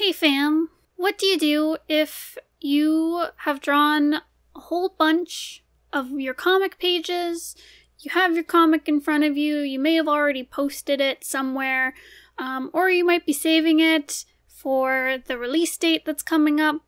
Hey fam, what do you do if you have drawn a whole bunch of your comic pages, you have your comic in front of you, you may have already posted it somewhere, or you might be saving it for the release date that's coming up,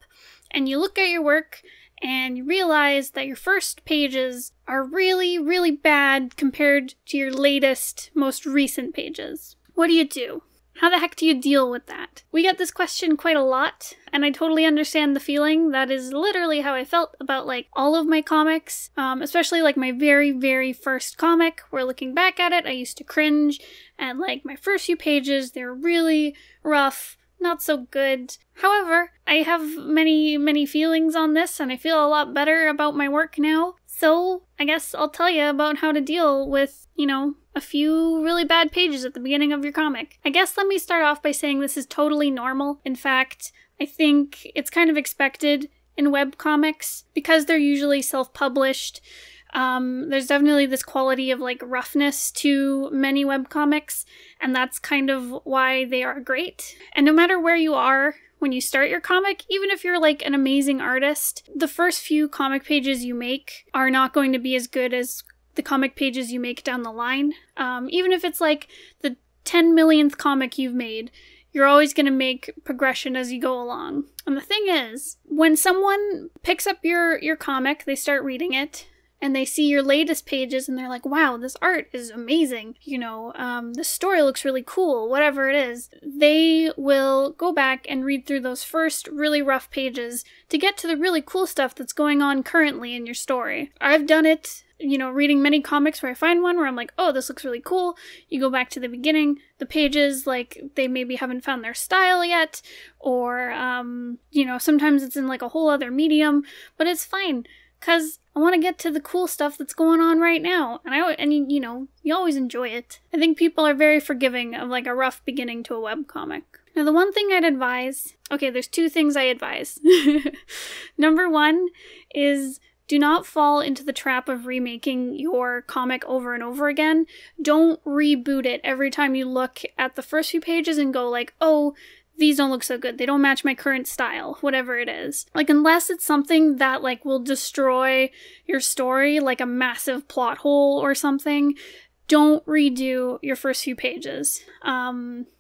and you look at your work and you realize that your first pages are really, really bad compared to your latest, most recent pages. What do you do? How the heck do you deal with that? We get this question quite a lot, and I totally understand the feeling. That is literally how I felt about all of my comics, especially my very, very first comic, where looking back at it, I used to cringe, and my first few pages, they're really rough, not so good. However, I have many, many feelings on this, and I feel a lot better about my work now. So I guess I'll tell you about how to deal with, a few really bad pages at the beginning of your comic. I guess let me start off by saying this is totally normal. In fact, I think it's kind of expected in webcomics because they're usually self-published. There's definitely this quality of roughness to many webcomics, and that's kind of why they are great. And no matter where you are when you start your comic, even if you're an amazing artist, the first few comic pages you make are not going to be as good as the comic pages you make down the line. Even if it's the 10 millionth comic you've made, you're always going to make progression as you go along. And the thing is, when someone picks up your comic, they start reading it, and they see your latest pages, and they're like, wow, this art is amazing. The story looks really cool, whatever it is. They will go back and read through those first really rough pages to get to the really cool stuff that's going on currently in your story. I've done it, reading many comics where I find one where I'm like, oh, this looks really cool. You go back to the beginning, the pages, they maybe haven't found their style yet, or, sometimes it's in a whole other medium, but it's fine. Because I want to get to the cool stuff that's going on right now. And you always enjoy it. I think people are very forgiving of a rough beginning to a webcomic. Now, the one thing I'd advise... Okay, there's two things I advise. Number one is do not fall into the trap of remaking your comic over and over again. Don't reboot it every time you look at the first few pages and go oh, these don't look so good, they don't match my current style, whatever it is. Unless it's something that, will destroy your story, a massive plot hole or something, don't redo your first few pages.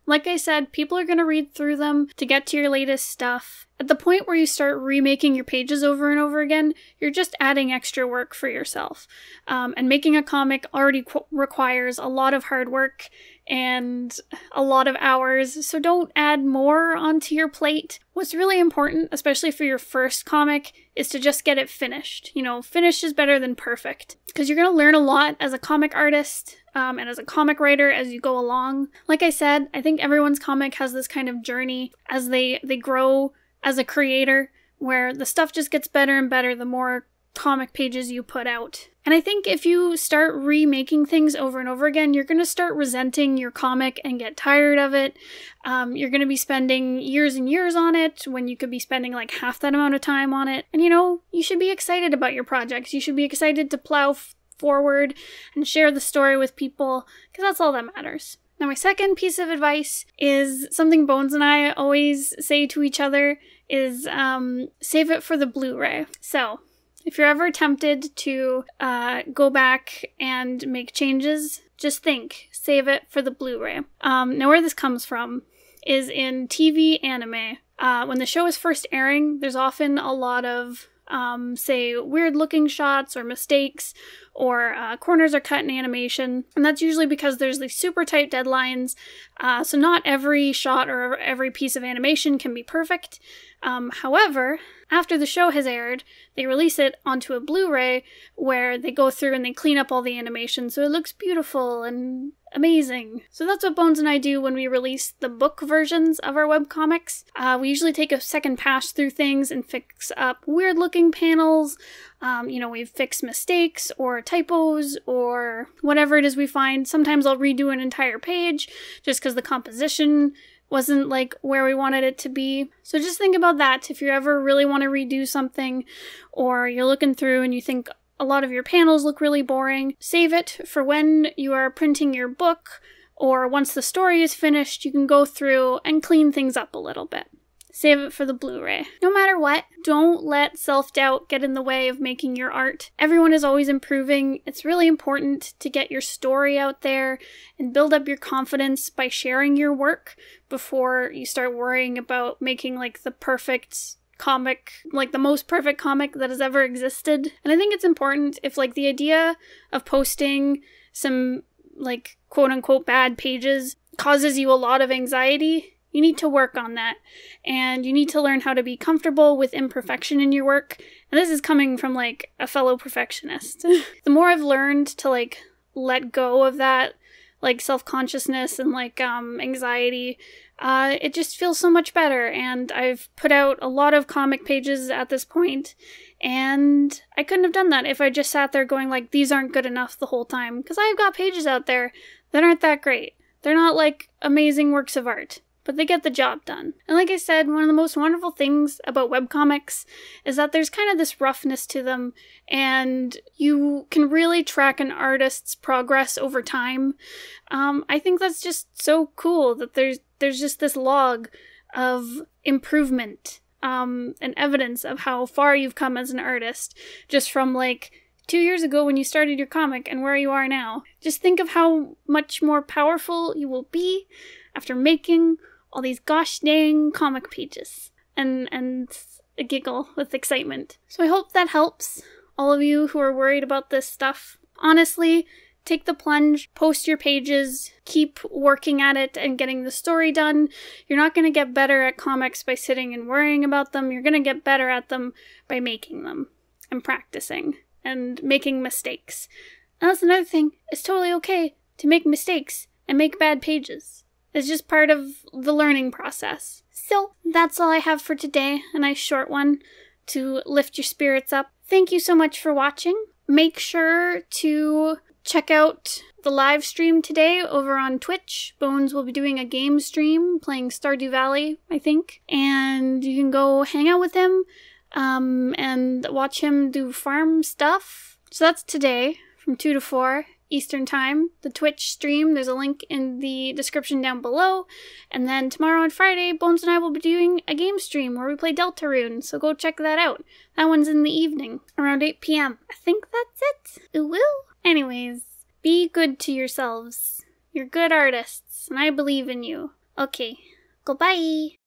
Like I said, people are going to read through them to get to your latest stuff. At the point where you start remaking your pages over and over again, you're just adding extra work for yourself. And making a comic already requires a lot of hard work and a lot of hours, so don't add more onto your plate. What's really important, especially for your first comic, is to just get it finished. Finished is better than perfect, because you're going to learn a lot as a comic artist and as a comic writer as you go along. Like I said, I think everyone's comic has this kind of journey as they grow as a creator, where the stuff just gets better and better the more comic pages you put out. And I think if you start remaking things over and over again, you're going to start resenting your comic and get tired of it. You're going to be spending years and years on it when you could be spending half that amount of time on it. And you should be excited about your projects. You should be excited to plow forward and share the story with people, because that's all that matters. Now, my second piece of advice is something Bones and I always say to each other is save it for the Blu-ray. So, if you're ever tempted to go back and make changes, just think, save it for the Blu-ray. Now, where this comes from is in TV anime. When the show is first airing, there's often a lot of, say, weird-looking shots or mistakes, or corners are cut in animation, and that's usually because there's these super tight deadlines, so not every shot or every piece of animation can be perfect. However, after the show has aired, they release it onto a Blu-ray where they go through and they clean up all the animation so it looks beautiful and amazing. So that's what Bones and I do when we release the book versions of our webcomics. We usually take a second pass through things and fix up weird looking panels. We fix mistakes or typos or whatever it is we find. Sometimes I'll redo an entire page just because the composition wasn't where we wanted it to be. So just think about that if you ever really want to redo something, or you're looking through and you think a lot of your panels look really boring. Save it for when you are printing your book, or once the story is finished, you can go through and clean things up a little bit. save it for the Blu-ray. No matter what, don't let self-doubt get in the way of making your art. Everyone is always improving. It's really important to get your story out there and build up your confidence by sharing your work before you start worrying about making like the perfect comic, like the most perfect comic that has ever existed. And I think it's important if like the idea of posting some like quote-unquote bad pages causes you a lot of anxiety, you need to work on that. And you need to learn how to be comfortable with imperfection in your work. And this is coming from like a fellow perfectionist. The more I've learned to like let go of that like self-consciousness and like anxiety, it just feels so much better. And I've put out a lot of comic pages at this point, and I couldn't have done that if I just sat there going like, these aren't good enough the whole time, because I've got pages out there that aren't that great. They're not like amazing works of art, but they get the job done. And like I said, one of the most wonderful things about webcomics is that there's kind of this roughness to them, and you can really track an artist's progress over time. I think that's just so cool that there's just this log of improvement and evidence of how far you've come as an artist, just from like 2 years ago when you started your comic and where you are now. Just think of how much more powerful you will be after making all these gosh dang comic pages, and a giggle with excitement. So I hope that helps all of you who are worried about this stuff. Honestly, take the plunge, post your pages, keep working at it and getting the story done. You're not going to get better at comics by sitting and worrying about them. You're going to get better at them by making them and practicing and making mistakes. And that's another thing. It's totally okay to make mistakes and make bad pages. It's just part of the learning process. So that's all I have for today. A nice short one to lift your spirits up. Thank you so much for watching. Make sure to check out the live stream today over on Twitch. Bones will be doing a game stream playing Stardew Valley, I think. And you can go hang out with him and watch him do farm stuff. So that's today from 2 to 4 Eastern Time. The Twitch stream, there's a link in the description down below. And then tomorrow on Friday, Bones and I will be doing a game stream where we play Deltarune, so go check that out. That one's in the evening, around 8 p.m. I think that's it. It will. Anyways, be good to yourselves. You're good artists, and I believe in you. Okay, goodbye.